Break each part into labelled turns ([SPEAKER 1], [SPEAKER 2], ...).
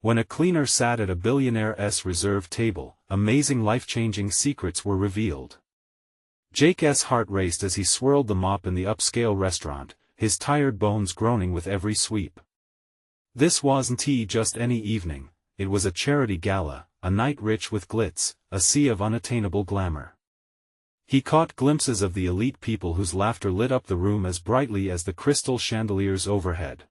[SPEAKER 1] When a cleaner sat at a Billionaire'S reserve table, amazing life-changing secrets were revealed. Jake's heart raced as he swirled the mop in the upscale restaurant, his tired bones groaning with every sweep. This wasn't just any evening, it was a charity gala, a night rich with glitz, a sea of unattainable glamour. He caught glimpses of the elite people whose laughter lit up the room as brightly as the crystal chandeliers overhead.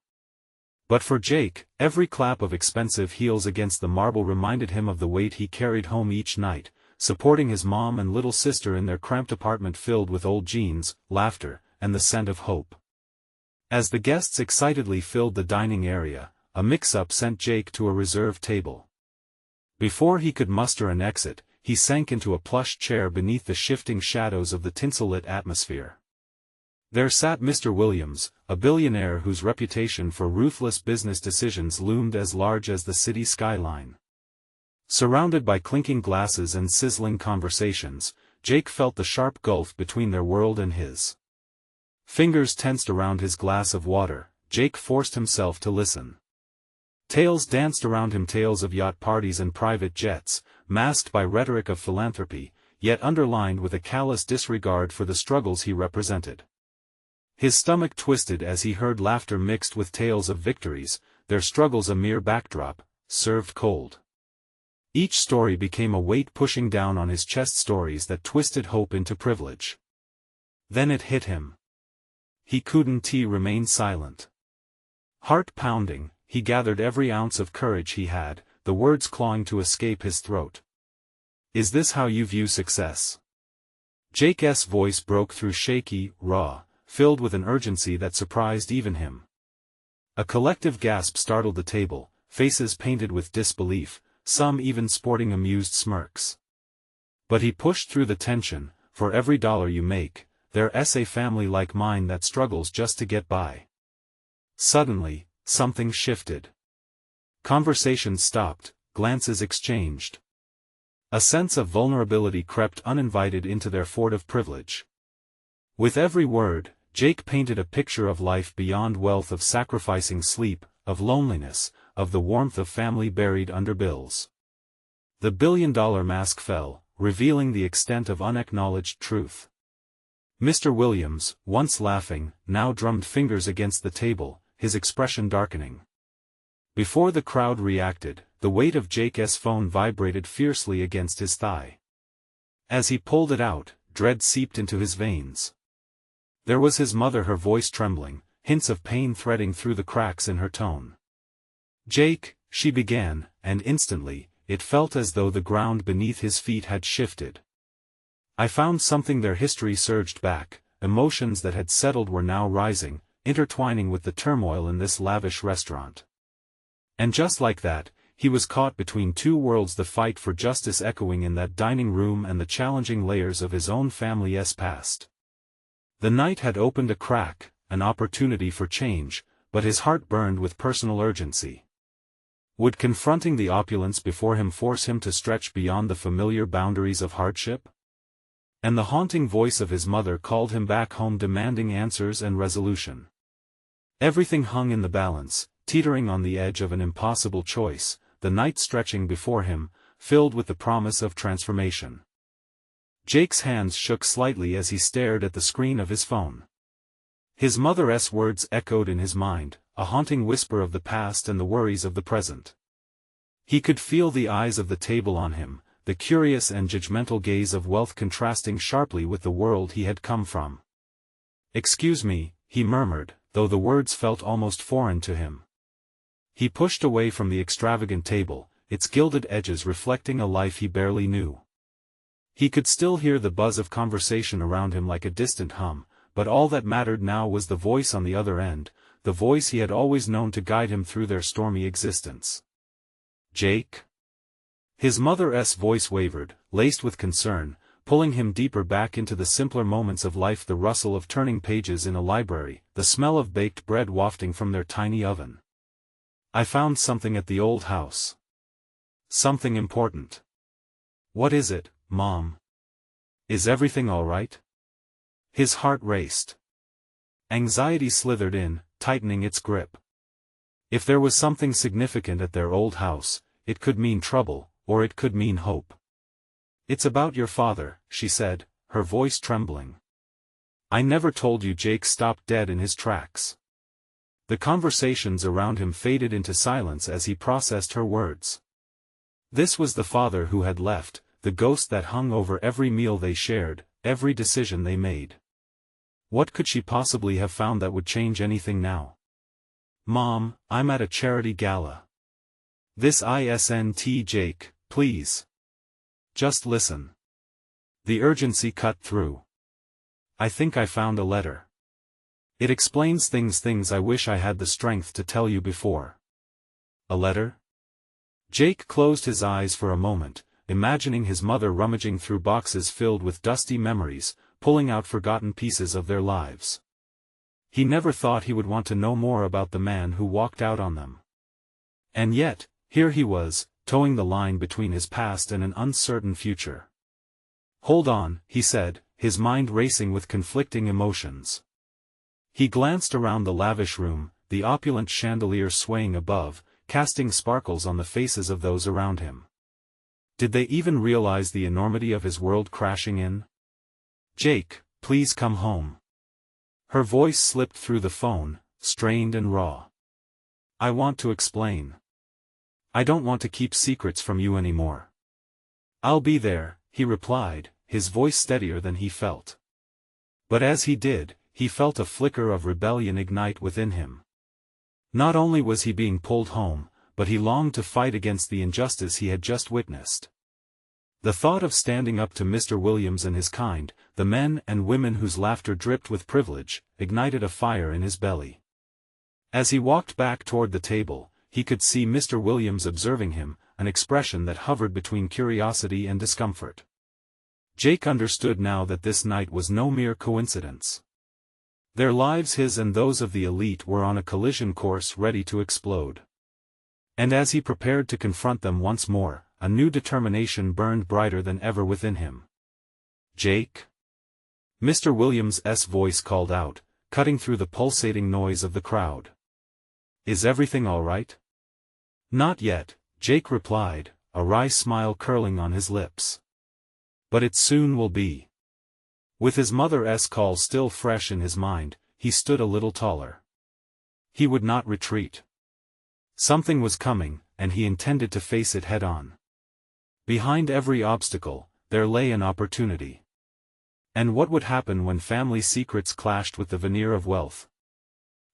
[SPEAKER 1] But for Jake, every clap of expensive heels against the marble reminded him of the weight he carried home each night, supporting his mom and little sister in their cramped apartment filled with old jeans, laughter, and the scent of hope. As the guests excitedly filled the dining area, a mix-up sent Jake to a reserved table. Before he could muster an exit, he sank into a plush chair beneath the shifting shadows of the tinsel-lit atmosphere. There sat Mr. Williams, a billionaire whose reputation for ruthless business decisions loomed as large as the city skyline. Surrounded by clinking glasses and sizzling conversations, Jake felt the sharp gulf between their world and his. Fingers tensed around his glass of water, Jake forced himself to listen. Tales danced around him, tales of yacht parties and private jets, masked by rhetoric of philanthropy, yet underlined with a callous disregard for the struggles he represented. His stomach twisted as he heard laughter mixed with tales of victories, their struggles a mere backdrop, served cold. Each story became a weight pushing down on his chest, stories that twisted hope into privilege. Then it hit him. He couldn't remain silent. Heart pounding, he gathered every ounce of courage he had, the words clawing to escape his throat. "Is this how you view success?" Jake's voice broke through, shaky, raw, filled with an urgency that surprised even him. A collective gasp startled the table, faces painted with disbelief, some even sporting amused smirks. But he pushed through the tension. "For every dollar you make, there's a family like mine that struggles just to get by." Suddenly, something shifted. Conversations stopped, glances exchanged. A sense of vulnerability crept uninvited into their fort of privilege. With every word, Jake painted a picture of life beyond wealth, of sacrificing sleep, of loneliness, of the warmth of family buried under bills. The billion-dollar mask fell, revealing the extent of unacknowledged truth. Mr. Williams, once laughing, now drummed fingers against the table, his expression darkening. Before the crowd reacted, the weight of Jake's phone vibrated fiercely against his thigh. As he pulled it out, dread seeped into his veins. There was his mother, her voice trembling, hints of pain threading through the cracks in her tone. "Jake," she began, and instantly, it felt as though the ground beneath his feet had shifted. "I found something." Their history surged back, emotions that had settled were now rising, intertwining with the turmoil in this lavish restaurant. And just like that, he was caught between two worlds, the fight for justice echoing in that dining room and the challenging layers of his own family's past. The night had opened a crack, an opportunity for change, but his heart burned with personal urgency. Would confronting the opulence before him force him to stretch beyond the familiar boundaries of hardship? And the haunting voice of his mother called him back home, demanding answers and resolution. Everything hung in the balance, teetering on the edge of an impossible choice, the night stretching before him, filled with the promise of transformation. Jake's hands shook slightly as he stared at the screen of his phone. His mother's words echoed in his mind, a haunting whisper of the past and the worries of the present. He could feel the eyes of the table on him, the curious and judgmental gaze of wealth contrasting sharply with the world he had come from. "Excuse me," he murmured, though the words felt almost foreign to him. He pushed away from the extravagant table, its gilded edges reflecting a life he barely knew. He could still hear the buzz of conversation around him like a distant hum, but all that mattered now was the voice on the other end, the voice he had always known to guide him through their stormy existence. "Jake?" His mother's voice wavered, laced with concern, pulling him deeper back into the simpler moments of life, the rustle of turning pages in a library, the smell of baked bread wafting from their tiny oven. "I found something at the old house. Something important." "What is it, Mom? Is everything all right?" His heart raced. Anxiety slithered in, tightening its grip. If there was something significant at their old house, it could mean trouble, or it could mean hope. "It's about your father," she said, her voice trembling. "I never told you." Jake stopped dead in his tracks. The conversations around him faded into silence as he processed her words. This was the father who had left, the ghost that hung over every meal they shared, every decision they made. What could she possibly have found that would change anything now? "Mom, I'm at a charity gala. This isn't Jake, please. Just listen." The urgency cut through. "I think I found a letter. It explains things I wish I had the strength to tell you before." "A letter?" Jake closed his eyes for a moment, imagining his mother rummaging through boxes filled with dusty memories, pulling out forgotten pieces of their lives. He never thought he would want to know more about the man who walked out on them. And yet, here he was, towing the line between his past and an uncertain future. "Hold on," he said, his mind racing with conflicting emotions. He glanced around the lavish room, the opulent chandelier swaying above, casting sparkles on the faces of those around him. Did they even realize the enormity of his world crashing in? "Jake, please come home." Her voice slipped through the phone, strained and raw. "I want to explain. I don't want to keep secrets from you anymore." "I'll be there," he replied, his voice steadier than he felt. But as he did, he felt a flicker of rebellion ignite within him. Not only was he being pulled home, but he longed to fight against the injustice he had just witnessed. The thought of standing up to Mr. Williams and his kind, the men and women whose laughter dripped with privilege, ignited a fire in his belly. As he walked back toward the table, he could see Mr. Williams observing him, an expression that hovered between curiosity and discomfort. Jake understood now that this night was no mere coincidence. Their lives, his and those of the elite, were on a collision course ready to explode. And as he prepared to confront them once more, a new determination burned brighter than ever within him. "Jake?" Mr. Williams' voice called out, cutting through the pulsating noise of the crowd. "Is everything all right?" "Not yet," Jake replied, a wry smile curling on his lips. "But it soon will be." With his mother's call still fresh in his mind, he stood a little taller. He would not retreat. Something was coming, and he intended to face it head-on. Behind every obstacle, there lay an opportunity. And what would happen when family secrets clashed with the veneer of wealth?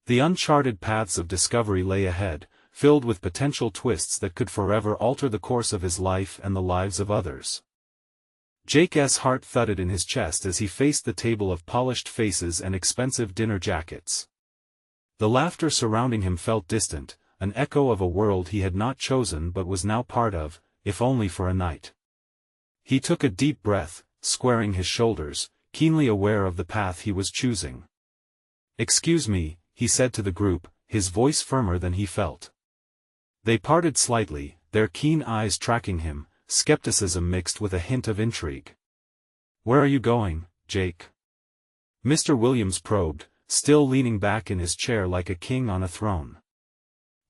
[SPEAKER 1] The uncharted paths of discovery lay ahead, filled with potential twists that could forever alter the course of his life and the lives of others. Jake's heart thudded in his chest as he faced the table of polished faces and expensive dinner jackets. The laughter surrounding him felt distant, an echo of a world he had not chosen but was now part of, if only for a night. He took a deep breath, squaring his shoulders, keenly aware of the path he was choosing. "Excuse me," he said to the group, his voice firmer than he felt. They parted slightly, their keen eyes tracking him, skepticism mixed with a hint of intrigue. "Where are you going, Jake?" Mr. Williams probed, still leaning back in his chair like a king on a throne.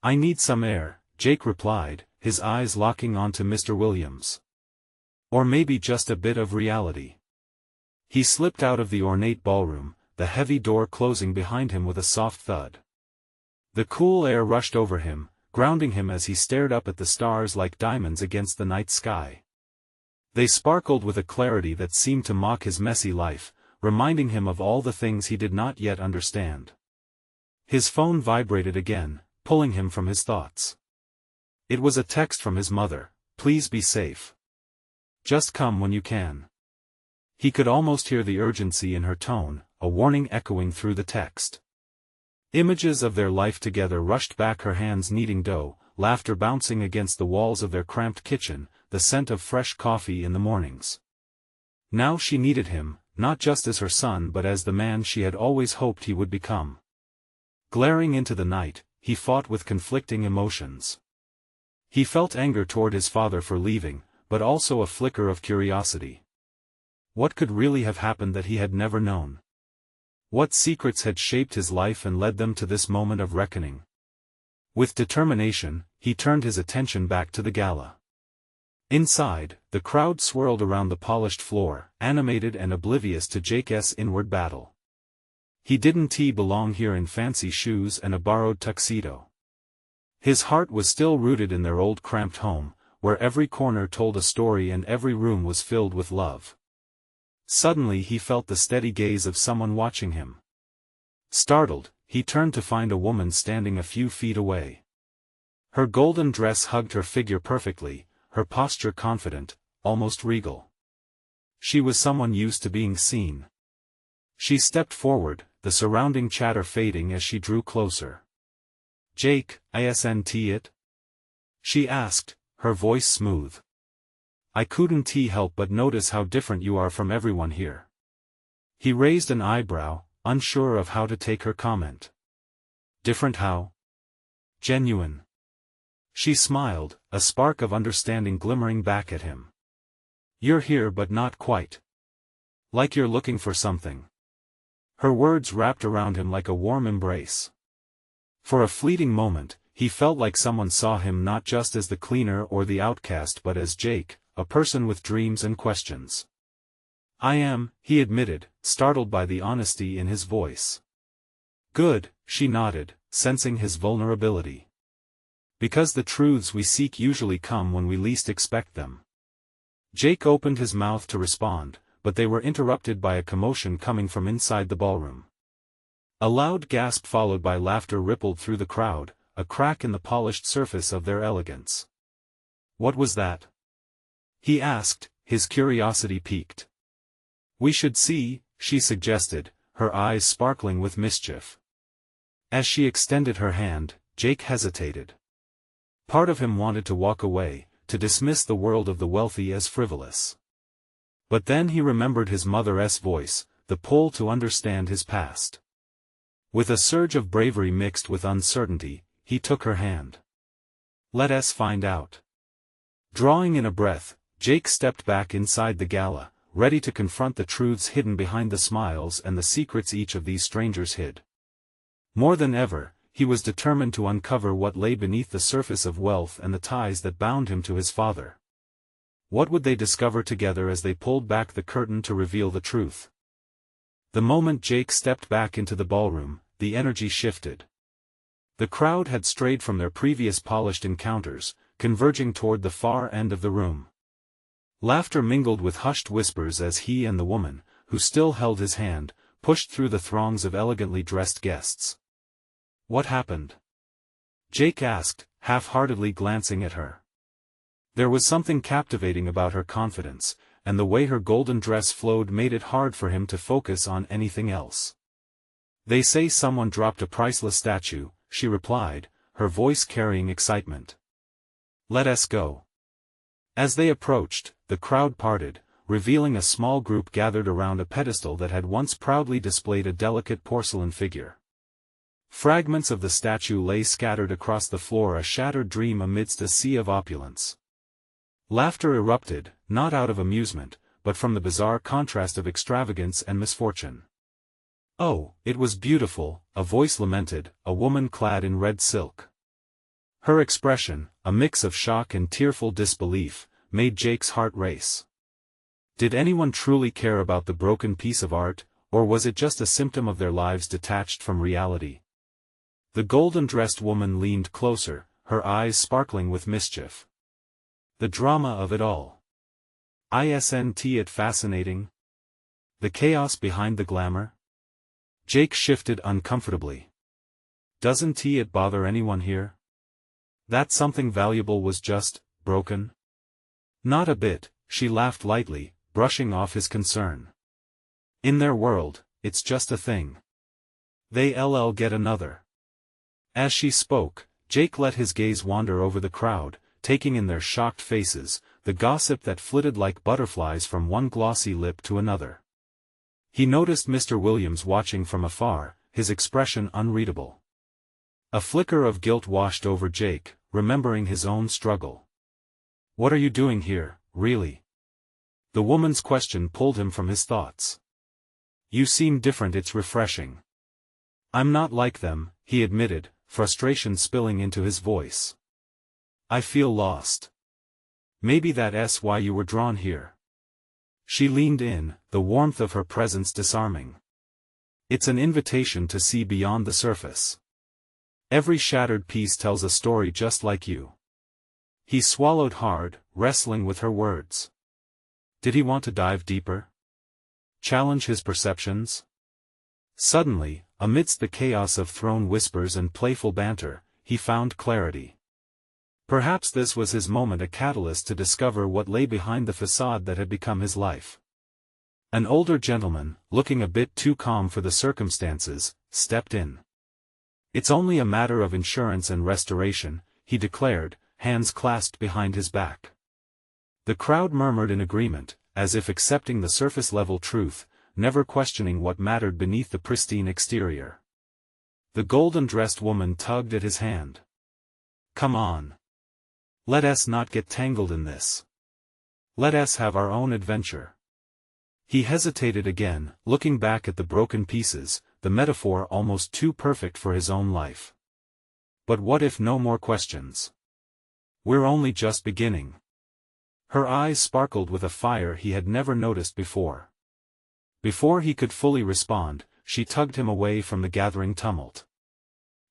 [SPEAKER 1] "I need some air," Jake replied, his eyes locking onto Mr. Williams. "Or maybe just a bit of reality." He slipped out of the ornate ballroom, the heavy door closing behind him with a soft thud. The cool air rushed over him, grounding him as he stared up at the stars like diamonds against the night sky. They sparkled with a clarity that seemed to mock his messy life, reminding him of all the things he did not yet understand. His phone vibrated again, pulling him from his thoughts. It was a text from his mother, "Please be safe. Just come when you can." He could almost hear the urgency in her tone, a warning echoing through the text. Images of their life together rushed back, her hands kneading dough, laughter bouncing against the walls of their cramped kitchen, the scent of fresh coffee in the mornings. Now she needed him, not just as her son but as the man she had always hoped he would become. Glaring into the night, he fought with conflicting emotions. He felt anger toward his father for leaving, but also a flicker of curiosity. What could really have happened that he had never known? What secrets had shaped his life and led them to this moment of reckoning? With determination, he turned his attention back to the gala. Inside, the crowd swirled around the polished floor, animated and oblivious to Jake's inward battle. He didn't belong here in fancy shoes and a borrowed tuxedo. His heart was still rooted in their old cramped home, where every corner told a story and every room was filled with love. Suddenly he felt the steady gaze of someone watching him. Startled, he turned to find a woman standing a few feet away. Her golden dress hugged her figure perfectly, her posture confident, almost regal. She was someone used to being seen. She stepped forward, the surrounding chatter fading as she drew closer. "Jake, isn't it?" she asked, her voice smooth. "I couldn't help but notice how different you are from everyone here." He raised an eyebrow, unsure of how to take her comment. "Different how?" "Genuine." She smiled, a spark of understanding glimmering back at him. "You're here but not quite. Like you're looking for something." Her words wrapped around him like a warm embrace. For a fleeting moment, he felt like someone saw him not just as the cleaner or the outcast but as Jake, a person with dreams and questions. "I am," he admitted, startled by the honesty in his voice. "Good," she nodded, sensing his vulnerability. "Because the truths we seek usually come when we least expect them." Jake opened his mouth to respond, but they were interrupted by a commotion coming from inside the ballroom. A loud gasp followed by laughter rippled through the crowd, a crack in the polished surface of their elegance. "What was that?" he asked, his curiosity piqued. "We should see," she suggested, her eyes sparkling with mischief. As she extended her hand, Jake hesitated. Part of him wanted to walk away, to dismiss the world of the wealthy as frivolous. But then he remembered his mother's voice, the pull to understand his past. With a surge of bravery mixed with uncertainty, he took her hand. "Let us find out." Drawing in a breath, Jake stepped back inside the gala, ready to confront the truths hidden behind the smiles and the secrets each of these strangers hid. More than ever, he was determined to uncover what lay beneath the surface of wealth and the ties that bound him to his father. What would they discover together as they pulled back the curtain to reveal the truth? The moment Jake stepped back into the ballroom, the energy shifted. The crowd had strayed from their previous polished encounters, converging toward the far end of the room. Laughter mingled with hushed whispers as he and the woman, who still held his hand, pushed through the throngs of elegantly dressed guests. "What happened?" Jake asked, half-heartedly glancing at her. There was something captivating about her confidence, and the way her golden dress flowed made it hard for him to focus on anything else. "They say someone dropped a priceless statue," she replied, her voice carrying excitement. "Let us go." As they approached, the crowd parted, revealing a small group gathered around a pedestal that had once proudly displayed a delicate porcelain figure. Fragments of the statue lay scattered across the floor, a shattered dream amidst a sea of opulence. Laughter erupted, not out of amusement, but from the bizarre contrast of extravagance and misfortune. "Oh, it was beautiful," a voice lamented, a woman clad in red silk. Her expression, a mix of shock and tearful disbelief, made Jake's heart race. Did anyone truly care about the broken piece of art, or was it just a symptom of their lives detached from reality? The golden-dressed woman leaned closer, her eyes sparkling with mischief. "The drama of it all. Isn't it fascinating? The chaos behind the glamour?" Jake shifted uncomfortably. "Doesn't it bother anyone here? That something valuable was just broken?" "Not a bit," she laughed lightly, brushing off his concern. "In their world, it's just a thing. They'll get another." As she spoke, Jake let his gaze wander over the crowd, taking in their shocked faces, the gossip that flitted like butterflies from one glossy lip to another. He noticed Mr. Williams watching from afar, his expression unreadable. A flicker of guilt washed over Jake, remembering his own struggle. "What are you doing here, really?" The woman's question pulled him from his thoughts. "You seem different. It's refreshing." "I'm not like them," he admitted, frustration spilling into his voice. I feel lost. Maybe that's why you were drawn here. She leaned in, the warmth of her presence disarming. It's an invitation to see beyond the surface. Every shattered piece tells a story just like you. He swallowed hard, wrestling with her words. Did he want to dive deeper? Challenge his perceptions? Suddenly, amidst the chaos of thrown whispers and playful banter, he found clarity. Perhaps this was his moment, a catalyst to discover what lay behind the facade that had become his life. An older gentleman, looking a bit too calm for the circumstances, stepped in. It's only a matter of insurance and restoration, he declared, hands clasped behind his back. The crowd murmured in agreement, as if accepting the surface-level truth, never questioning what mattered beneath the pristine exterior. The golden-dressed woman tugged at his hand. Come on. Let us not get tangled in this. Let us have our own adventure. He hesitated again, looking back at the broken pieces, the metaphor almost too perfect for his own life. But what if no more questions? We're only just beginning. Her eyes sparkled with a fire he had never noticed before. Before he could fully respond, she tugged him away from the gathering tumult.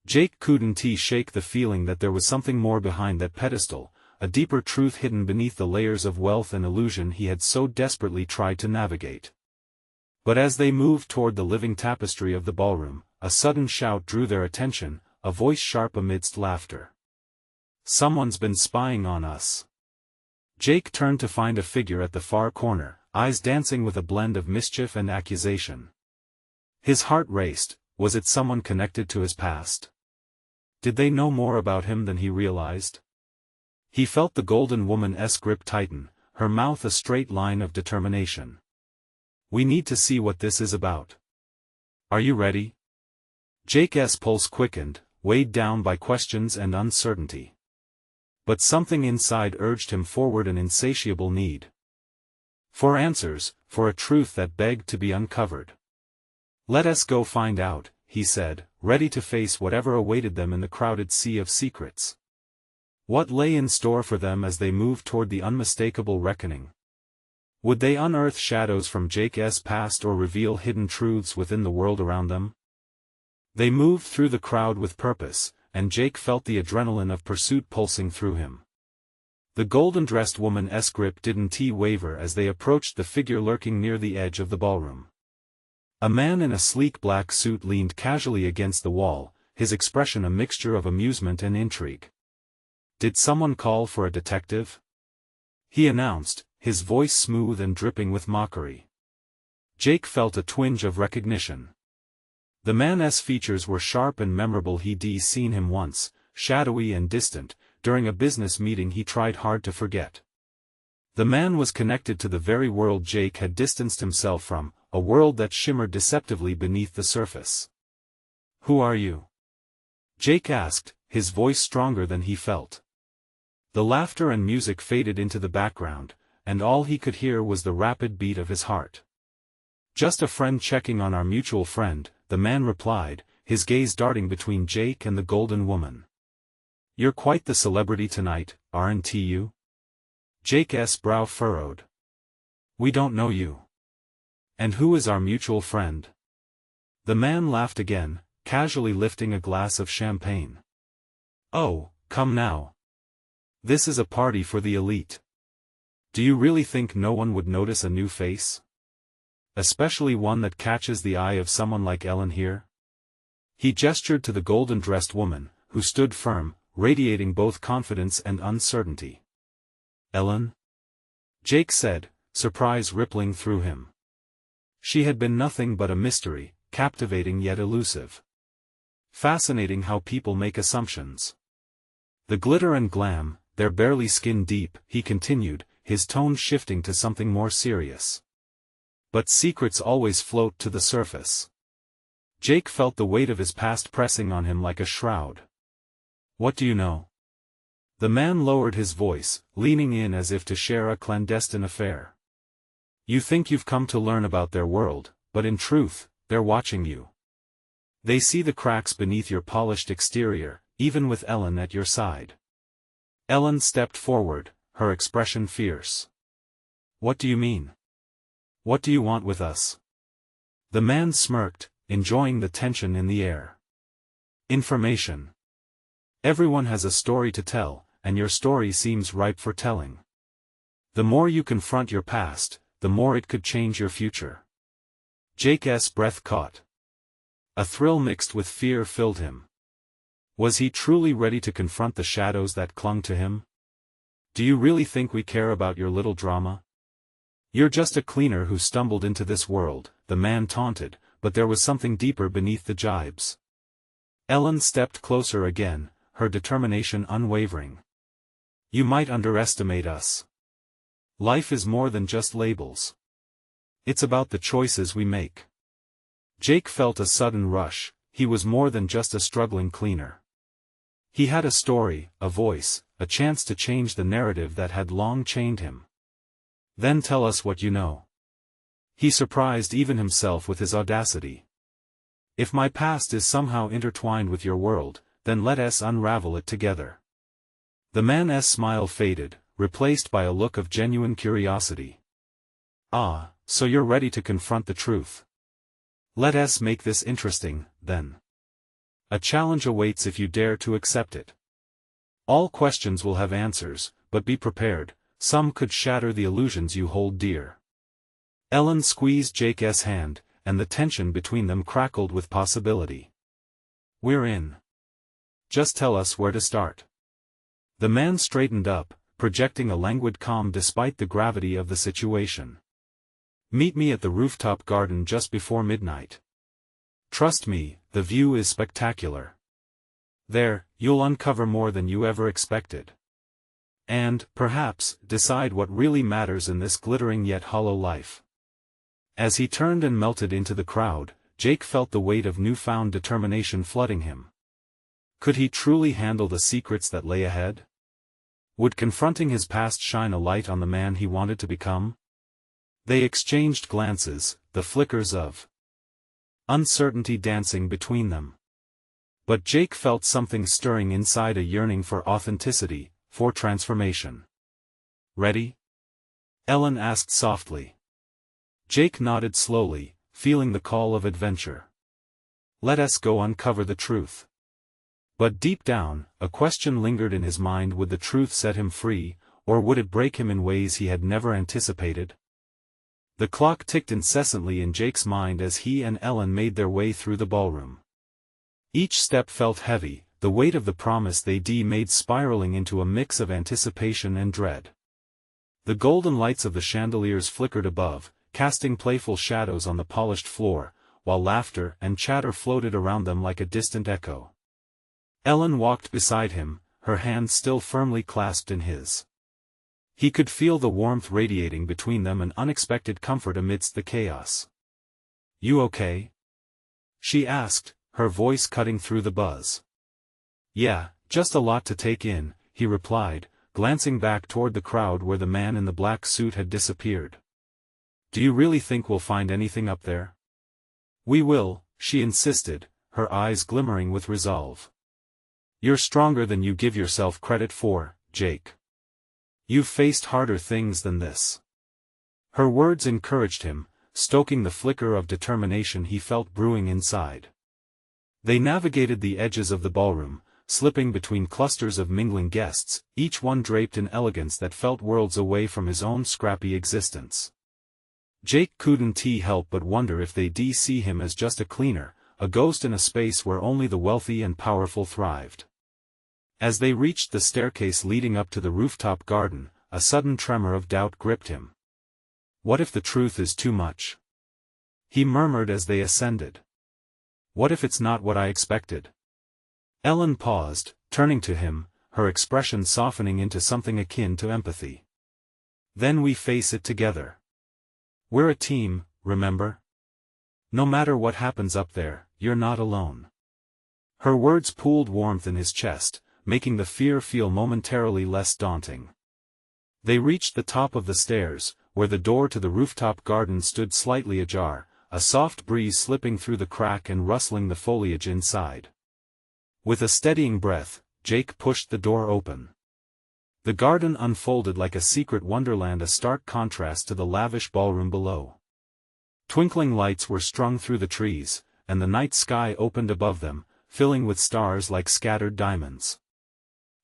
[SPEAKER 1] Jake couldn't shake the feeling that there was something more behind that pedestal, a deeper truth hidden beneath the layers of wealth and illusion he had so desperately tried to navigate. But as they moved toward the living tapestry of the ballroom, a sudden shout drew their attention, a voice sharp amidst laughter. Someone's been spying on us. Jake turned to find a figure at the far corner, eyes dancing with a blend of mischief and accusation. His heart raced. Was it someone connected to his past? Did they know more about him than he realized? He felt the golden woman's grip tighten, her mouth a straight line of determination. We need to see what this is about. Are you ready? Jake's pulse quickened, weighed down by questions and uncertainty. But something inside urged him forward, an insatiable need. For answers, for a truth that begged to be uncovered. Let us go find out, he said, ready to face whatever awaited them in the crowded sea of secrets. What lay in store for them as they moved toward the unmistakable reckoning? Would they unearth shadows from Jake's past or reveal hidden truths within the world around them? They moved through the crowd with purpose, and Jake felt the adrenaline of pursuit pulsing through him. The golden-dressed woman's grip didn't waver as they approached the figure lurking near the edge of the ballroom. A man in a sleek black suit leaned casually against the wall, his expression a mixture of amusement and intrigue. Did someone call for a detective? He announced, his voice smooth and dripping with mockery. Jake felt a twinge of recognition. The man's features were sharp and memorable. He'd seen him once, shadowy and distant, during a business meeting he tried hard to forget. The man was connected to the very world Jake had distanced himself from, a world that shimmered deceptively beneath the surface. Who are you? Jake asked, his voice stronger than he felt. The laughter and music faded into the background, and all he could hear was the rapid beat of his heart. Just a friend checking on our mutual friend, the man replied, his gaze darting between Jake and the golden woman. You're quite the celebrity tonight, aren't you? Jake's brow furrowed. We don't know you. And who is our mutual friend? The man laughed again, casually lifting a glass of champagne. Oh, come now. This is a party for the elite. Do you really think no one would notice a new face? Especially one that catches the eye of someone like Ellen here? He gestured to the golden-dressed woman, who stood firm, radiating both confidence and uncertainty. Ellen? Jake said, surprise rippling through him. She had been nothing but a mystery, captivating yet elusive. Fascinating how people make assumptions. The glitter and glam, they're barely skin deep, he continued, his tone shifting to something more serious. But secrets always float to the surface. Jake felt the weight of his past pressing on him like a shroud. What do you know? The man lowered his voice, leaning in as if to share a clandestine affair. You think you've come to learn about their world, but in truth, they're watching you. They see the cracks beneath your polished exterior, even with Ellen at your side. Ellen stepped forward, her expression fierce. What do you mean? What do you want with us? The man smirked, enjoying the tension in the air. Information. Everyone has a story to tell, and your story seems ripe for telling. The more you confront your past, the more it could change your future. Jake's breath caught. A thrill mixed with fear filled him. Was he truly ready to confront the shadows that clung to him? Do you really think we care about your little drama? You're just a cleaner who stumbled into this world, the man taunted, but there was something deeper beneath the jibes. Ellen stepped closer again, her determination unwavering. You might underestimate us. Life is more than just labels. It's about the choices we make. Jake felt a sudden rush. He was more than just a struggling cleaner. He had a story, a voice, a chance to change the narrative that had long chained him. Then tell us what you know. He surprised even himself with his audacity. If my past is somehow intertwined with your world, then let us unravel it together. The man's smile faded, replaced by a look of genuine curiosity. Ah, so you're ready to confront the truth. Let us make this interesting, then. A challenge awaits if you dare to accept it. All questions will have answers, but be prepared, some could shatter the illusions you hold dear. Ellen squeezed Jake's hand, and the tension between them crackled with possibility. We're in. Just tell us where to start. The man straightened up, projecting a languid calm despite the gravity of the situation. Meet me at the rooftop garden just before midnight. Trust me, the view is spectacular. There, you'll uncover more than you ever expected. And, perhaps, decide what really matters in this glittering yet hollow life. As he turned and melted into the crowd, Jake felt the weight of newfound determination flooding him. Could he truly handle the secrets that lay ahead? Would confronting his past shine a light on the man he wanted to become? They exchanged glances, the flickers of uncertainty dancing between them. But Jake felt something stirring inside, a yearning for authenticity, for transformation. Ready? Ellen asked softly. Jake nodded slowly, feeling the call of adventure. Let us go uncover the truth. But deep down, a question lingered in his mind: would the truth set him free, or would it break him in ways he had never anticipated? The clock ticked incessantly in Jake's mind as he and Ellen made their way through the ballroom. Each step felt heavy, the weight of the promise they'd made spiraling into a mix of anticipation and dread. The golden lights of the chandeliers flickered above, casting playful shadows on the polished floor, while laughter and chatter floated around them like a distant echo. Ellen walked beside him, her hands still firmly clasped in his. He could feel the warmth radiating between them, an unexpected comfort amidst the chaos. You okay? She asked, her voice cutting through the buzz. Yeah, just a lot to take in, he replied, glancing back toward the crowd where the man in the black suit had disappeared. Do you really think we'll find anything up there? We will, she insisted, her eyes glimmering with resolve. You're stronger than you give yourself credit for, Jake. You've faced harder things than this. Her words encouraged him, stoking the flicker of determination he felt brewing inside. They navigated the edges of the ballroom, slipping between clusters of mingling guests, each one draped in elegance that felt worlds away from his own scrappy existence. Jake couldn't help but wonder if they'd see him as just a cleaner, a ghost in a space where only the wealthy and powerful thrived. As they reached the staircase leading up to the rooftop garden, a sudden tremor of doubt gripped him. What if the truth is too much? He murmured as they ascended. What if it's not what I expected? Ellen paused, turning to him, her expression softening into something akin to empathy. Then we face it together. We're a team, remember? No matter what happens up there, you're not alone. Her words pooled warmth in his chest, making the fear feel momentarily less daunting. They reached the top of the stairs, where the door to the rooftop garden stood slightly ajar, a soft breeze slipping through the crack and rustling the foliage inside. With a steadying breath, Jake pushed the door open. The garden unfolded like a secret wonderland, a stark contrast to the lavish ballroom below. Twinkling lights were strung through the trees, and the night sky opened above them, filling with stars like scattered diamonds.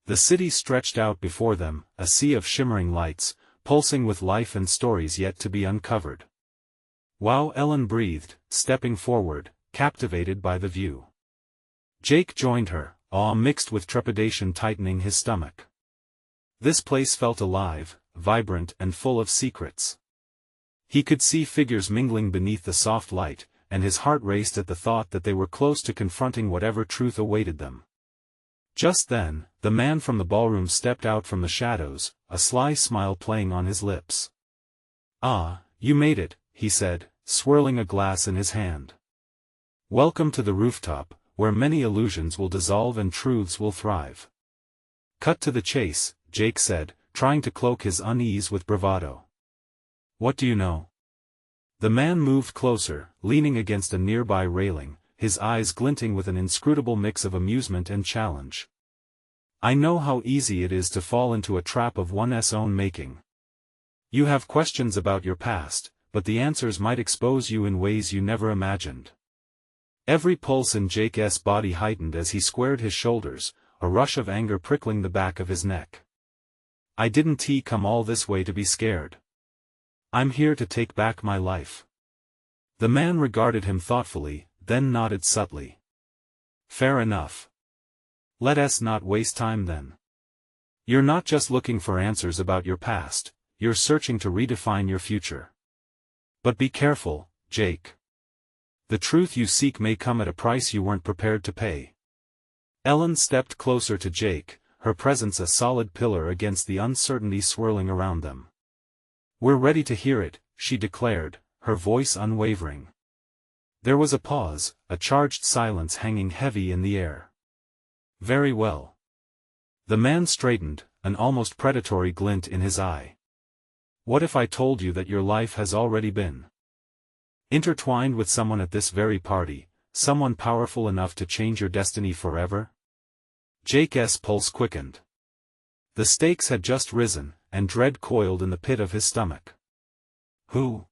[SPEAKER 1] The city stretched out before them, a sea of shimmering lights, pulsing with life and stories yet to be uncovered. "Wow," Ellen breathed, stepping forward, captivated by the view. Jake joined her, awe mixed with trepidation tightening his stomach. This place felt alive, vibrant and full of secrets. He could see figures mingling beneath the soft light, and his heart raced at the thought that they were close to confronting whatever truth awaited them. Just then, the man from the ballroom stepped out from the shadows, a sly smile playing on his lips. "Ah, you made it," he said, swirling a glass in his hand. "Welcome to the rooftop, where many illusions will dissolve and truths will thrive." "Cut to the chase," Jake said, trying to cloak his unease with bravado. "What do you know?" The man moved closer, leaning against a nearby railing, his eyes glinting with an inscrutable mix of amusement and challenge. "I know how easy it is to fall into a trap of one's own making. You have questions about your past, but the answers might expose you in ways you never imagined." Every pulse in Jake's body heightened as he squared his shoulders, a rush of anger prickling the back of his neck. "I didn't come all this way to be scared. I'm here to take back my life." The man regarded him thoughtfully, then nodded subtly. "Fair enough. Let us not waste time then. You're not just looking for answers about your past, you're searching to redefine your future. But be careful, Jake. The truth you seek may come at a price you weren't prepared to pay." Ellen stepped closer to Jake, her presence a solid pillar against the uncertainty swirling around them. "We're ready to hear it," she declared, her voice unwavering. There was a pause, a charged silence hanging heavy in the air. "Very well." The man straightened, an almost predatory glint in his eye. "What if I told you that your life has already been intertwined with someone at this very party, someone powerful enough to change your destiny forever?" Jake's pulse quickened. The stakes had just risen, and dread coiled in the pit of his stomach. "Who?"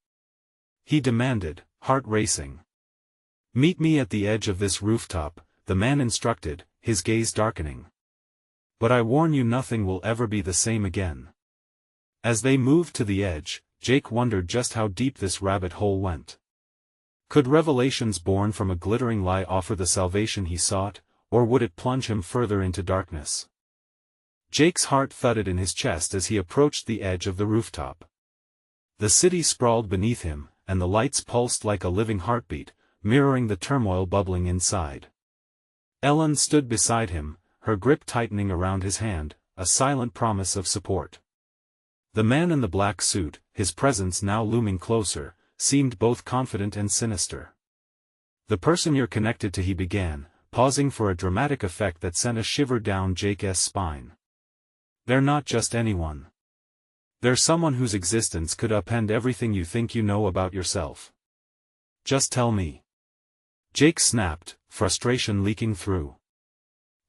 [SPEAKER 1] he demanded, heart racing. "Meet me at the edge of this rooftop," the man instructed, his gaze darkening. "But I warn you, nothing will ever be the same again." As they moved to the edge, Jake wondered just how deep this rabbit hole went. Could revelations born from a glittering lie offer the salvation he sought, or would it plunge him further into darkness? Jake's heart thudded in his chest as he approached the edge of the rooftop. The city sprawled beneath him, and the lights pulsed like a living heartbeat, mirroring the turmoil bubbling inside. Ellen stood beside him, her grip tightening around his hand, a silent promise of support. The man in the black suit, his presence now looming closer, seemed both confident and sinister. "The person you're connected to," he began, pausing for a dramatic effect that sent a shiver down Jake's spine. "They're not just anyone. They're someone whose existence could upend everything you think you know about yourself. Just tell me." Jake snapped, frustration leaking through.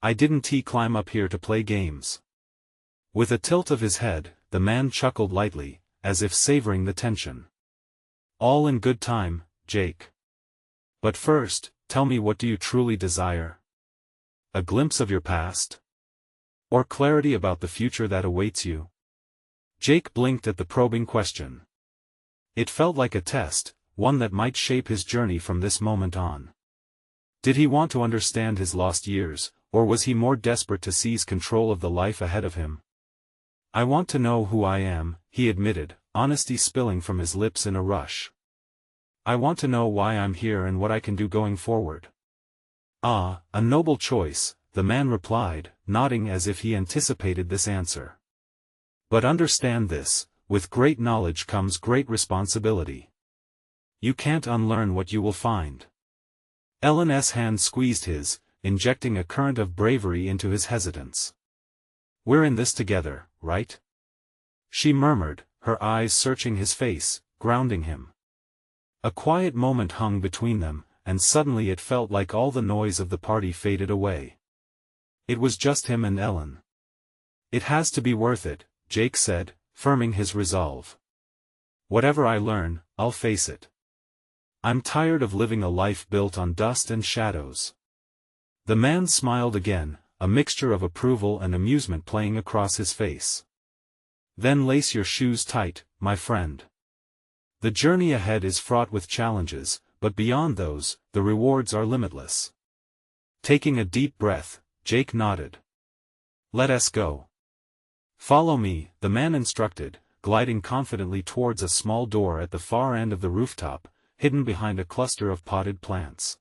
[SPEAKER 1] "I didn't climb up here to play games." With a tilt of his head, the man chuckled lightly, as if savoring the tension. "All in good time, Jake. But first, tell me, what do you truly desire? A glimpse of your past? Or clarity about the future that awaits you?" Jake blinked at the probing question. It felt like a test, one that might shape his journey from this moment on. Did he want to understand his lost years, or was he more desperate to seize control of the life ahead of him? "I want to know who I am," he admitted, honesty spilling from his lips in a rush. "I want to know why I'm here and what I can do going forward." "Ah, a noble choice," the man replied, nodding as if he anticipated this answer. "But understand this, with great knowledge comes great responsibility. You can't unlearn what you will find." Ellen's hand squeezed his, injecting a current of bravery into his hesitance. "We're in this together, right?" she murmured, her eyes searching his face, grounding him. A quiet moment hung between them, and suddenly it felt like all the noise of the party faded away. It was just him and Ellen. "It has to be worth it," Jake said, firming his resolve. "Whatever I learn, I'll face it. I'm tired of living a life built on dust and shadows." The man smiled again, a mixture of approval and amusement playing across his face. "Then lace your shoes tight, my friend. The journey ahead is fraught with challenges, but beyond those, the rewards are limitless." Taking a deep breath, Jake nodded. "Let us go." "Follow me," the man instructed, gliding confidently towards a small door at the far end of the rooftop, hidden behind a cluster of potted plants.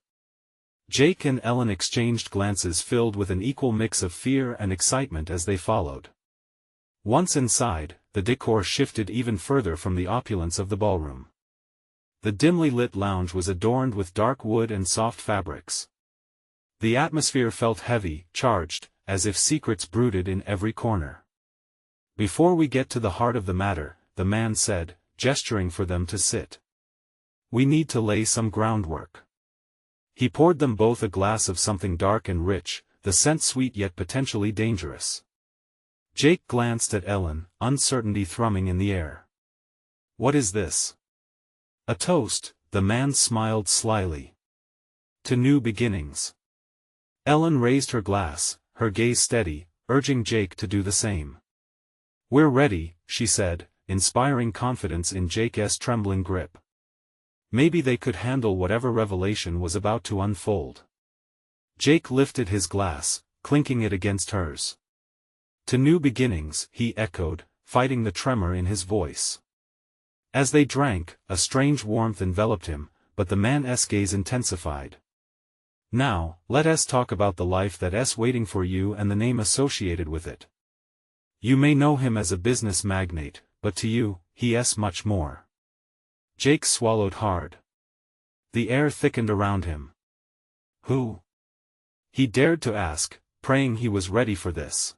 [SPEAKER 1] Jake and Ellen exchanged glances filled with an equal mix of fear and excitement as they followed. Once inside, the decor shifted even further from the opulence of the ballroom. The dimly lit lounge was adorned with dark wood and soft fabrics. The atmosphere felt heavy, charged, as if secrets brooded in every corner. "Before we get to the heart of the matter," the man said, gesturing for them to sit, "we need to lay some groundwork." He poured them both a glass of something dark and rich, the scent sweet yet potentially dangerous. Jake glanced at Ellen, uncertainty thrumming in the air. "What is this?" "A toast," the man smiled slyly. "To new beginnings." Ellen raised her glass, her gaze steady, urging Jake to do the same. "We're ready," she said, inspiring confidence in Jake's trembling grip. Maybe they could handle whatever revelation was about to unfold. Jake lifted his glass, clinking it against hers. "To new beginnings," he echoed, fighting the tremor in his voice. As they drank, a strange warmth enveloped him, but the man's gaze intensified. "Now, let us talk about the life that's waiting for you and the name associated with it. You may know him as a business magnate, but to you, he's much more." Jake swallowed hard. The air thickened around him. "Who?" he dared to ask, praying he was ready for this.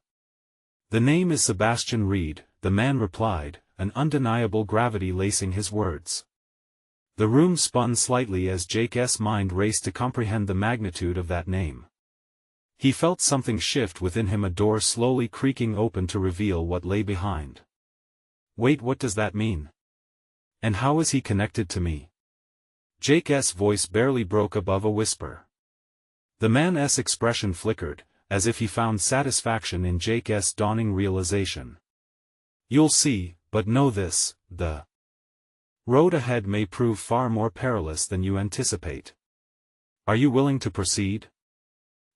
[SPEAKER 1] "The name is Sebastian Reed," the man replied, an undeniable gravity lacing his words. The room spun slightly as Jake's mind raced to comprehend the magnitude of that name. He felt something shift within him, a door slowly creaking open to reveal what lay behind. "Wait, what does that mean? And how is he connected to me?" Jake's voice barely broke above a whisper. The man's expression flickered, as if he found satisfaction in Jake's dawning realization. "You'll see, but know this, the road ahead may prove far more perilous than you anticipate. Are you willing to proceed?"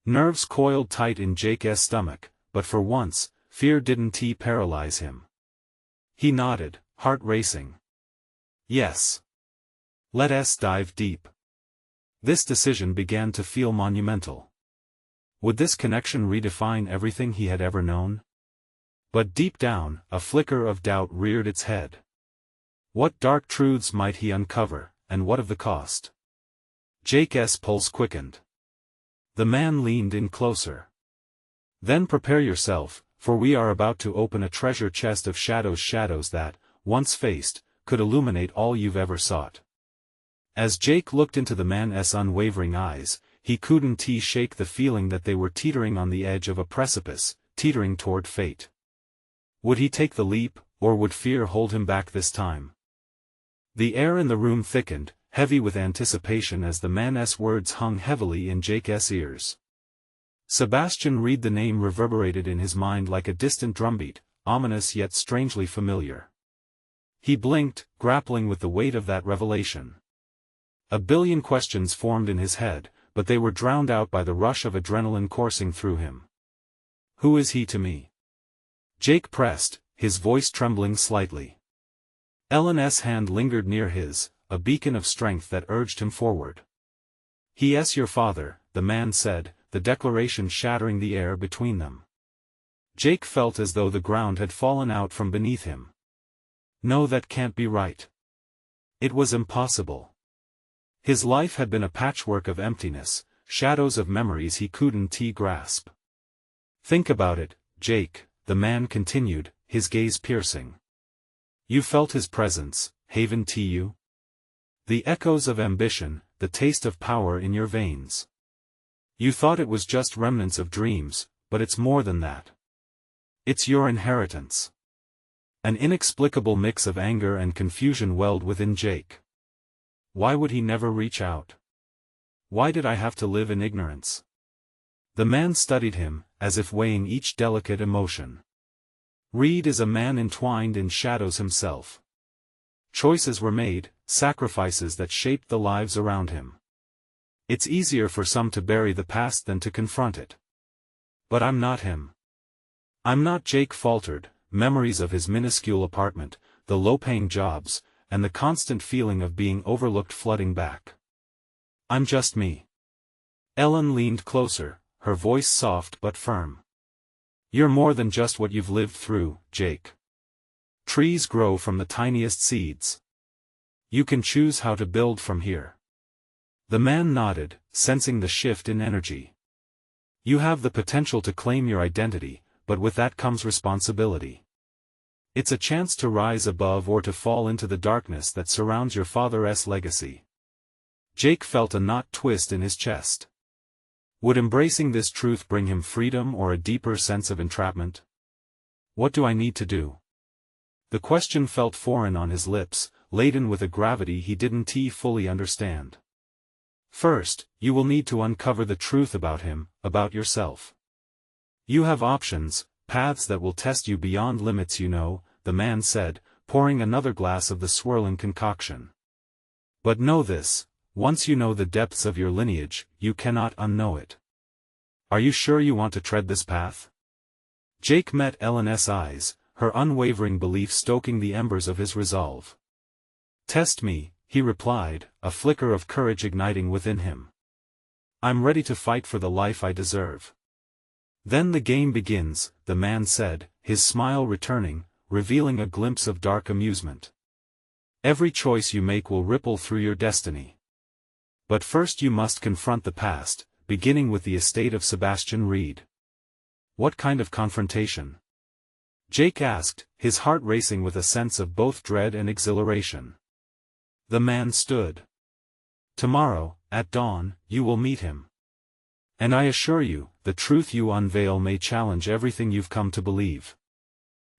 [SPEAKER 1] Nerves coiled tight in Jake's stomach, but for once, fear didn't paralyze him. He nodded, heart racing. "Yes. Let us dive deep." This decision began to feel monumental. Would this connection redefine everything he had ever known? But deep down, a flicker of doubt reared its head. What dark truths might he uncover, and what of the cost? Jake's pulse quickened. The man leaned in closer. "Then prepare yourself, for we are about to open a treasure chest of shadows that, once faced, could illuminate all you've ever sought." As Jake looked into the man's unwavering eyes, he couldn't shake the feeling that they were teetering on the edge of a precipice, teetering toward fate. Would he take the leap, or would fear hold him back this time? The air in the room thickened, heavy with anticipation as the man's words hung heavily in Jake's ears. Sebastian Reed, the name reverberated in his mind like a distant drumbeat, ominous yet strangely familiar. He blinked, grappling with the weight of that revelation. A billion questions formed in his head, but they were drowned out by the rush of adrenaline coursing through him. "Who is he to me?" Jake pressed, his voice trembling slightly. Ellen's hand lingered near his, a beacon of strength that urged him forward. "He is your father," the man said, the declaration shattering the air between them. Jake felt as though the ground had fallen out from beneath him. No, that can't be right. It was impossible. His life had been a patchwork of emptiness, shadows of memories he couldn't grasp. "Think about it, Jake," the man continued, his gaze piercing. "You felt his presence, haven't you? The echoes of ambition, the taste of power in your veins. You thought it was just remnants of dreams, but it's more than that. It's your inheritance. An inexplicable mix of anger and confusion welled within Jake. Why would he never reach out? Why did I have to live in ignorance? The man studied him, as if weighing each delicate emotion. Reed is a man entwined in shadows himself. Choices were made, sacrifices that shaped the lives around him. It's easier for some to bury the past than to confront it. But I'm not him. I'm not. Jake faltered, memories of his minuscule apartment, the low-paying jobs, and the constant feeling of being overlooked flooding back. I'm just me. Ellen leaned closer, her voice soft but firm. You're more than just what you've lived through, Jake. Trees grow from the tiniest seeds. You can choose how to build from here. The man nodded, sensing the shift in energy. You have the potential to claim your identity, but with that comes responsibility. It's a chance to rise above or to fall into the darkness that surrounds your father's legacy. Jake felt a knot twist in his chest. Would embracing this truth bring him freedom or a deeper sense of entrapment? What do I need to do? The question felt foreign on his lips, laden with a gravity he didn't fully understand. First, you will need to uncover the truth about him, about yourself. You have options, paths that will test you beyond limits you know, the man said, pouring another glass of the swirling concoction. But know this, once you know the depths of your lineage, you cannot unknow it. Are you sure you want to tread this path? Jake met Ellen's eyes, her unwavering belief stoking the embers of his resolve. Test me, he replied, a flicker of courage igniting within him. I'm ready to fight for the life I deserve. Then the game begins, the man said, his smile returning, revealing a glimpse of dark amusement. Every choice you make will ripple through your destiny. But first you must confront the past, beginning with the estate of Sebastian Reed. What kind of confrontation? Jake asked, his heart racing with a sense of both dread and exhilaration. The man stood. Tomorrow, at dawn, you will meet him. And I assure you, the truth you unveil may challenge everything you've come to believe.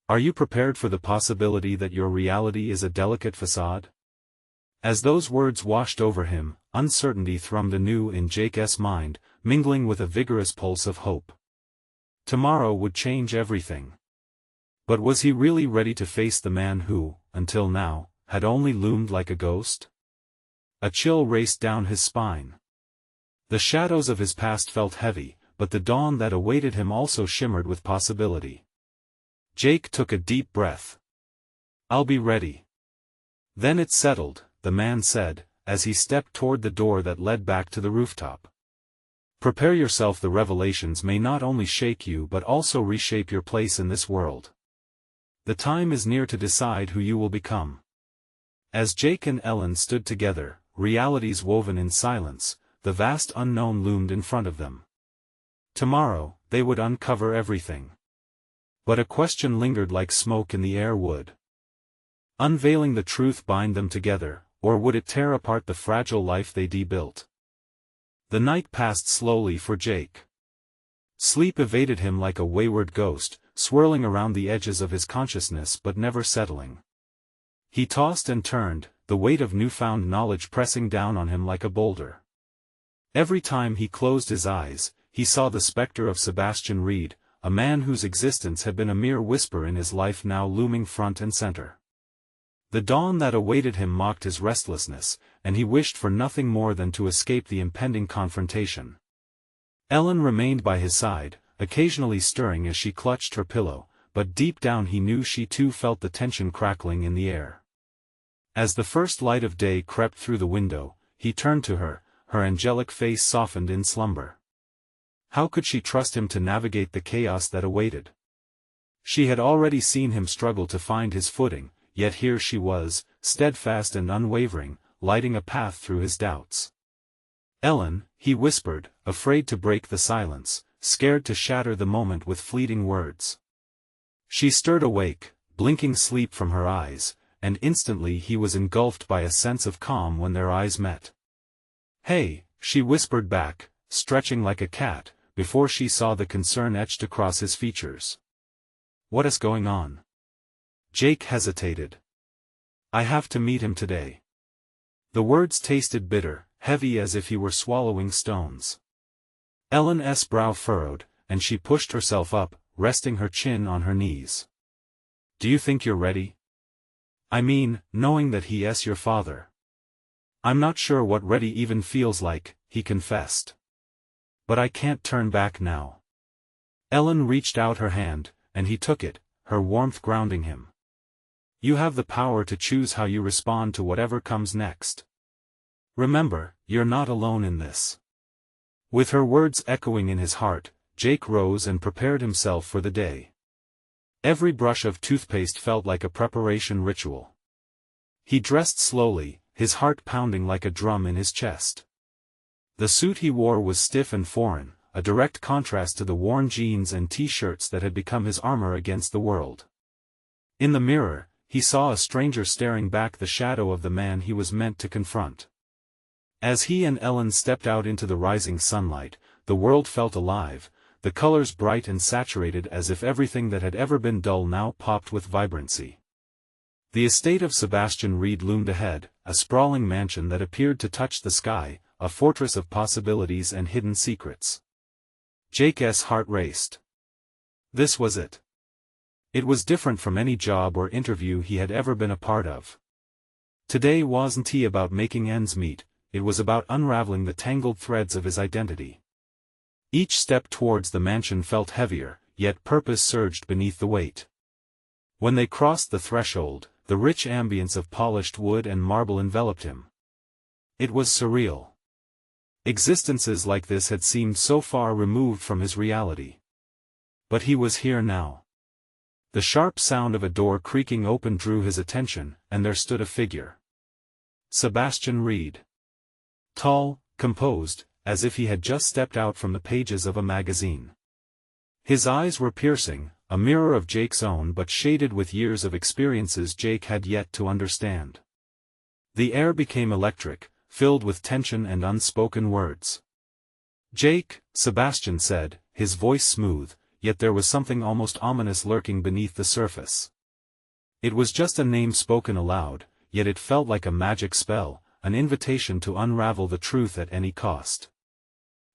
[SPEAKER 1] Are you prepared for the possibility that your reality is a delicate facade? As those words washed over him, uncertainty thrummed anew in Jake's mind, mingling with a vigorous pulse of hope. Tomorrow would change everything. But was he really ready to face the man who, until now, had only loomed like a ghost? A chill raced down his spine. The shadows of his past felt heavy, but the dawn that awaited him also shimmered with possibility. Jake took a deep breath. I'll be ready. Then it settled, the man said, as he stepped toward the door that led back to the rooftop. Prepare yourself, the revelations may not only shake you but also reshape your place in this world. The time is near to decide who you will become. As Jake and Ellen stood together, realities woven in silence, the vast unknown loomed in front of them. Tomorrow, they would uncover everything. But a question lingered like smoke in the air: would unveiling the truth bind them together, or would it tear apart the fragile life they built? The night passed slowly for Jake. Sleep evaded him like a wayward ghost, swirling around the edges of his consciousness but never settling. He tossed and turned, the weight of newfound knowledge pressing down on him like a boulder. Every time he closed his eyes, he saw the specter of Sebastian Reed, a man whose existence had been a mere whisper in his life now looming front and center. The dawn that awaited him mocked his restlessness, and he wished for nothing more than to escape the impending confrontation. Ellen remained by his side, occasionally stirring as she clutched her pillow, but deep down he knew she too felt the tension crackling in the air. As the first light of day crept through the window, he turned to her, her angelic face softened in slumber. How could she trust him to navigate the chaos that awaited? She had already seen him struggle to find his footing, yet here she was, steadfast and unwavering, lighting a path through his doubts. Ellen, he whispered, afraid to break the silence, scared to shatter the moment with fleeting words. She stirred awake, blinking sleep from her eyes, and instantly he was engulfed by a sense of calm when their eyes met. "Hey," she whispered back, stretching like a cat, before she saw the concern etched across his features. "What is going on?" Jake hesitated. "I have to meet him today." The words tasted bitter, heavy as if he were swallowing stones. Ellen's brow furrowed, and she pushed herself up, resting her chin on her knees. "Do you think you're ready? I mean, knowing that he's your father." "I'm not sure what ready even feels like," he confessed. "But I can't turn back now." Ellen reached out her hand, and he took it, her warmth grounding him. "You have the power to choose how you respond to whatever comes next. Remember, you're not alone in this." With her words echoing in his heart, Jake rose and prepared himself for the day. Every brush of toothpaste felt like a preparation ritual. He dressed slowly, his heart pounding like a drum in his chest. The suit he wore was stiff and foreign, a direct contrast to the worn jeans and t-shirts that had become his armor against the world. In the mirror, he saw a stranger staring back the shadow of the man he was meant to confront. As he and Ellen stepped out into the rising sunlight, the world felt alive, the colors bright and saturated as if everything that had ever been dull now popped with vibrancy. The estate of Sebastian Reed loomed ahead, a sprawling mansion that appeared to touch the sky, a fortress of possibilities and hidden secrets. Jake's heart raced. This was it. It was different from any job or interview he had ever been a part of. Today wasn't he about making ends meet, it was about unraveling the tangled threads of his identity. Each step towards the mansion felt heavier, yet purpose surged beneath the weight. When they crossed the threshold, the rich ambience of polished wood and marble enveloped him. It was surreal. Existences like this had seemed so far removed from his reality. But he was here now. The sharp sound of a door creaking open drew his attention, and there stood a figure. Sebastian Reed. Tall, composed, as if he had just stepped out from the pages of a magazine. His eyes were piercing, a mirror of Jake's own but shaded with years of experiences Jake had yet to understand. The air became electric, filled with tension and unspoken words. "Jake," Sebastian said, his voice smooth, yet there was something almost ominous lurking beneath the surface. It was just a name spoken aloud, yet it felt like a magic spell, an invitation to unravel the truth at any cost.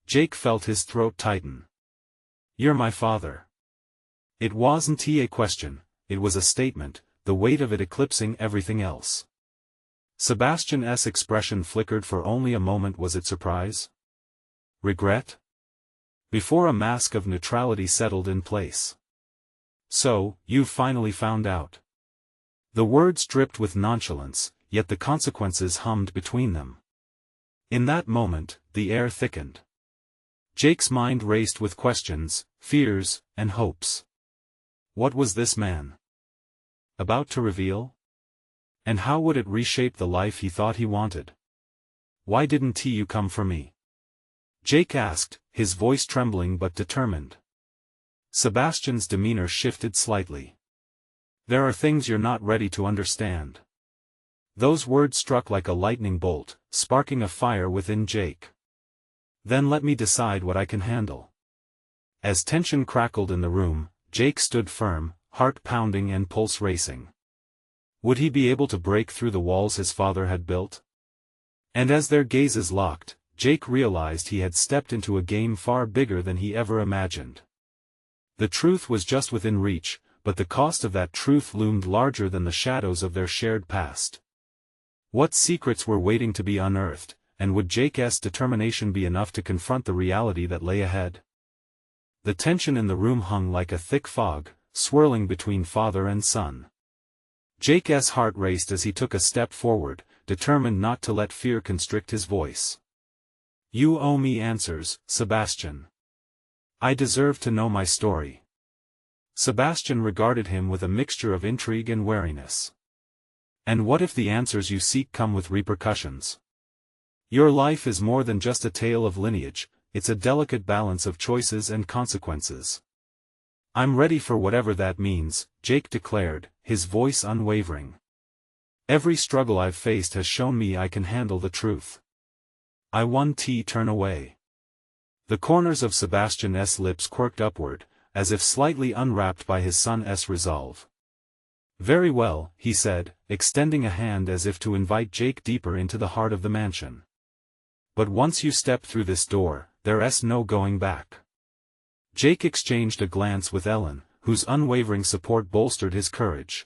[SPEAKER 1] Jake felt his throat tighten. "You're my father." It wasn't a question, it was a statement, the weight of it eclipsing everything else. Sebastian's expression flickered for only a moment. Was it surprise? Regret? Before a mask of neutrality settled in place. "So, you've finally found out." The words dripped with nonchalance, yet the consequences hummed between them. In that moment, the air thickened. Jake's mind raced with questions, fears, and hopes. What was this man about to reveal? And how would it reshape the life he thought he wanted? "Why didn't you come for me?" Jake asked, his voice trembling but determined. Sebastian's demeanor shifted slightly. "There are things you're not ready to understand." Those words struck like a lightning bolt, sparking a fire within Jake. "Then let me decide what I can handle." As tension crackled in the room, Jake stood firm, heart pounding and pulse racing. Would he be able to break through the walls his father had built? And as their gazes locked, Jake realized he had stepped into a game far bigger than he ever imagined. The truth was just within reach, but the cost of that truth loomed larger than the shadows of their shared past. What secrets were waiting to be unearthed, and would Jake's determination be enough to confront the reality that lay ahead? The tension in the room hung like a thick fog, swirling between father and son. Jake's heart raced as he took a step forward, determined not to let fear constrict his voice. "You owe me answers, Sebastian. I deserve to know my story." Sebastian regarded him with a mixture of intrigue and wariness. "And what if the answers you seek come with repercussions? Your life is more than just a tale of lineage, it's a delicate balance of choices and consequences." "I'm ready for whatever that means," Jake declared, his voice unwavering. Every struggle I've faced has shown me I can handle the truth. I won't turn away. The corners of Sebastian's lips quirked upward, as if slightly unwrapped by his son's resolve. Very well, he said, extending a hand as if to invite Jake deeper into the heart of the mansion. But once you step through this door, there's no going back. Jake exchanged a glance with Ellen, whose unwavering support bolstered his courage.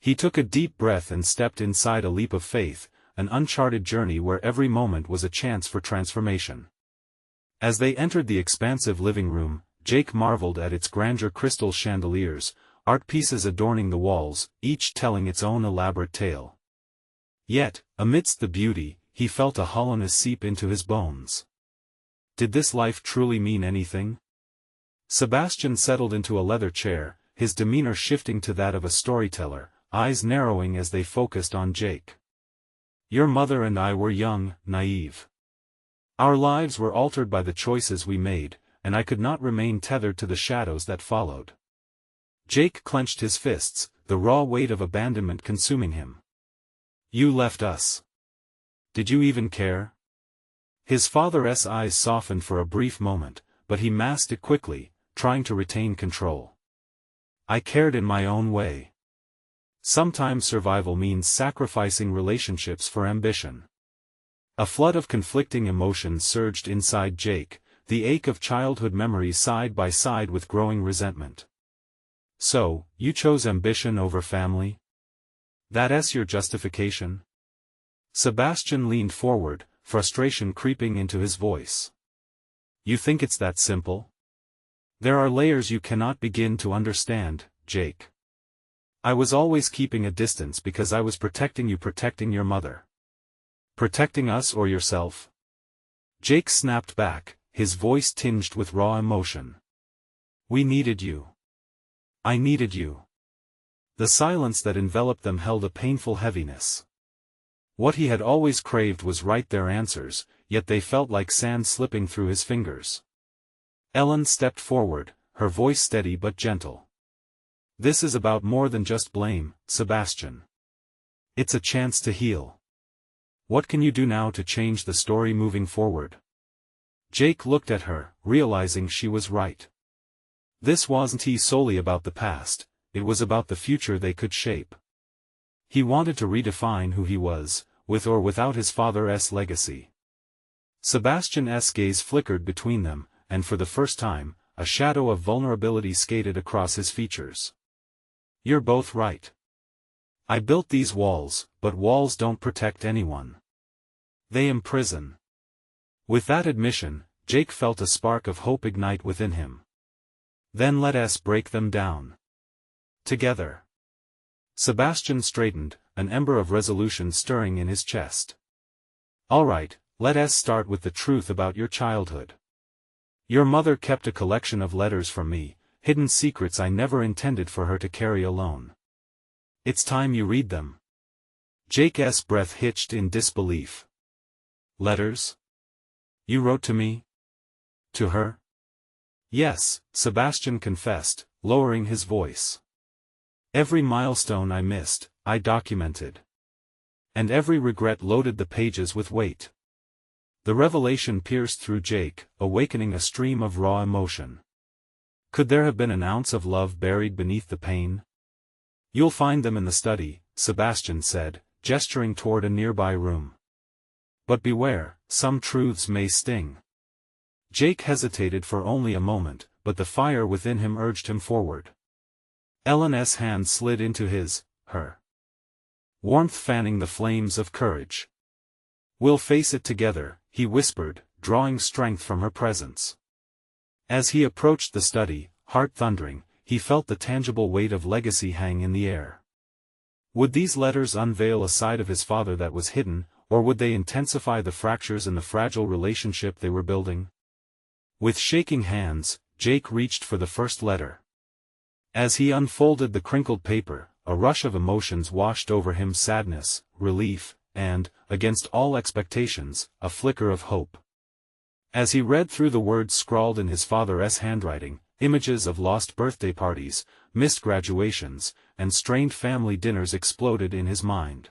[SPEAKER 1] He took a deep breath and stepped inside a leap of faith, an uncharted journey where every moment was a chance for transformation. As they entered the expansive living room, Jake marveled at its grandeur: crystal chandeliers, art pieces adorning the walls, each telling its own elaborate tale. Yet, amidst the beauty, he felt a hollowness seep into his bones. Did this life truly mean anything? Sebastian settled into a leather chair, his demeanor shifting to that of a storyteller, eyes narrowing as they focused on Jake. Your mother and I were young, naive. Our lives were altered by the choices we made, and I could not remain tethered to the shadows that followed. Jake clenched his fists, the raw weight of abandonment consuming him. You left us. Did you even care? His father's eyes softened for a brief moment, but he masked it quickly, trying to retain control. I cared in my own way. Sometimes survival means sacrificing relationships for ambition. A flood of conflicting emotions surged inside Jake, the ache of childhood memories side by side with growing resentment. So, you chose ambition over family? That's your justification? Sebastian leaned forward, frustration creeping into his voice. You think it's that simple? There are layers you cannot begin to understand, Jake. I was always keeping a distance because I was protecting you, protecting your mother. Protecting us or yourself? Jake snapped back, his voice tinged with raw emotion. We needed you. I needed you. The silence that enveloped them held a painful heaviness. What he had always craved was right there, answers, yet they felt like sand slipping through his fingers. Ellen stepped forward, her voice steady but gentle. This is about more than just blame, Sebastian. It's a chance to heal. What can you do now to change the story moving forward? Jake looked at her, realizing she was right. This wasn't solely about the past, it was about the future they could shape. He wanted to redefine who he was, with or without his father's legacy. Sebastian's gaze flickered between them, and for the first time, a shadow of vulnerability skated across his features. You're both right. I built these walls, but walls don't protect anyone. They imprison. With that admission, Jake felt a spark of hope ignite within him. Then let us break them down. Together. Sebastian straightened, an ember of resolution stirring in his chest. All right, let us start with the truth about your childhood. Your mother kept a collection of letters from me, hidden secrets I never intended for her to carry alone. It's time you read them. Jake's breath hitched in disbelief. Letters? You wrote to me? To her? Yes, Sebastian confessed, lowering his voice. Every milestone I missed, I documented. And every regret loaded the pages with weight. The revelation pierced through Jake, awakening a stream of raw emotion. Could there have been an ounce of love buried beneath the pain? You'll find them in the study, Sebastian said, gesturing toward a nearby room. But beware, some truths may sting. Jake hesitated for only a moment, but the fire within him urged him forward. Ellen's hand slid into her warmth fanning the flames of courage. We'll face it together, he whispered, drawing strength from her presence. As he approached the study, heart thundering, he felt the tangible weight of legacy hang in the air. Would these letters unveil a side of his father that was hidden, or would they intensify the fractures in the fragile relationship they were building? With shaking hands, Jake reached for the first letter. As he unfolded the crinkled paper, a rush of emotions washed over him: sadness, relief, and, against all expectations, a flicker of hope. As he read through the words scrawled in his father's handwriting, images of lost birthday parties, missed graduations, and strained family dinners exploded in his mind.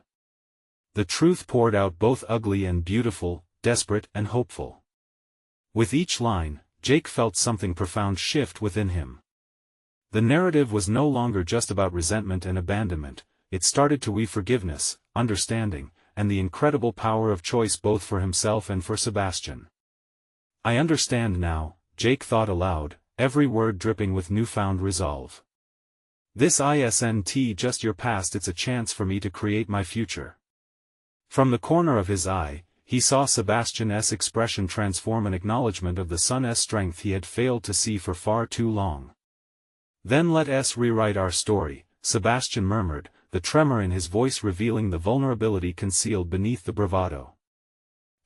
[SPEAKER 1] The truth poured out, both ugly and beautiful, desperate and hopeful. With each line, Jake felt something profound shift within him. The narrative was no longer just about resentment and abandonment, it started to weave forgiveness, understanding, and the incredible power of choice both for himself and for Sebastian. "I understand now," Jake thought aloud, every word dripping with newfound resolve. "This isn't just your past, it's a chance for me to create my future." From the corner of his eye, he saw Sebastian's expression transform, an acknowledgement of the son's strength he had failed to see for far too long. "Then let us rewrite our story," Sebastian murmured, the tremor in his voice revealing the vulnerability concealed beneath the bravado.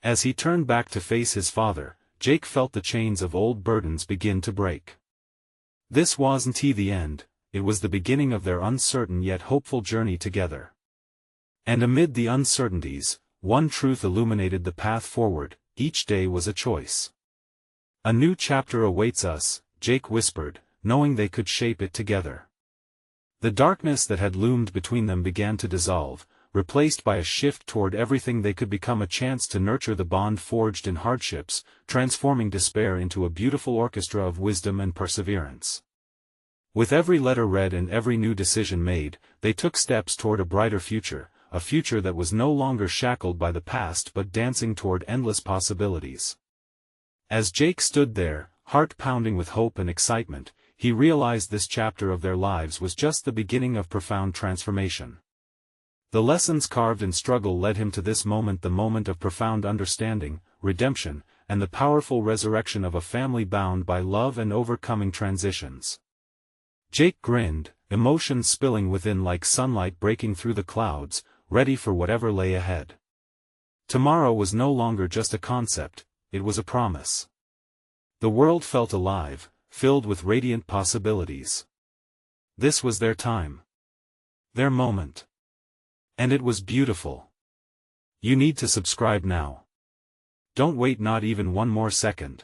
[SPEAKER 1] As he turned back to face his father, Jake felt the chains of old burdens begin to break. This wasn't the end, it was the beginning of their uncertain yet hopeful journey together. And amid the uncertainties, one truth illuminated the path forward: each day was a choice. "A new chapter awaits us," Jake whispered, knowing they could shape it together. The darkness that had loomed between them began to dissolve, replaced by a shift toward everything they could become, a chance to nurture the bond forged in hardships, transforming despair into a beautiful orchestra of wisdom and perseverance. With every letter read and every new decision made, they took steps toward a brighter future, a future that was no longer shackled by the past but dancing toward endless possibilities. As Jake stood there, heart pounding with hope and excitement, he realized this chapter of their lives was just the beginning of profound transformation. The lessons carved in struggle led him to this moment, the moment of profound understanding, redemption, and the powerful resurrection of a family bound by love and overcoming transitions. Jake grinned, emotions spilling within like sunlight breaking through the clouds, ready for whatever lay ahead. Tomorrow was no longer just a concept, it was a promise. The world felt alive, filled with radiant possibilities. This was their time. Their moment. And it was beautiful. You need to subscribe now. Don't wait not even one more second.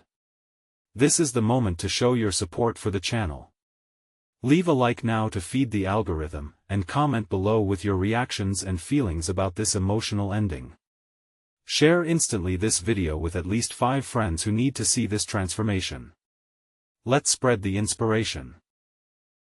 [SPEAKER 1] This is the moment to show your support for the channel. Leave a like now to feed the algorithm, and comment below with your reactions and feelings about this emotional ending. Share instantly this video with at least 5 friends who need to see this transformation. Let's spread the inspiration.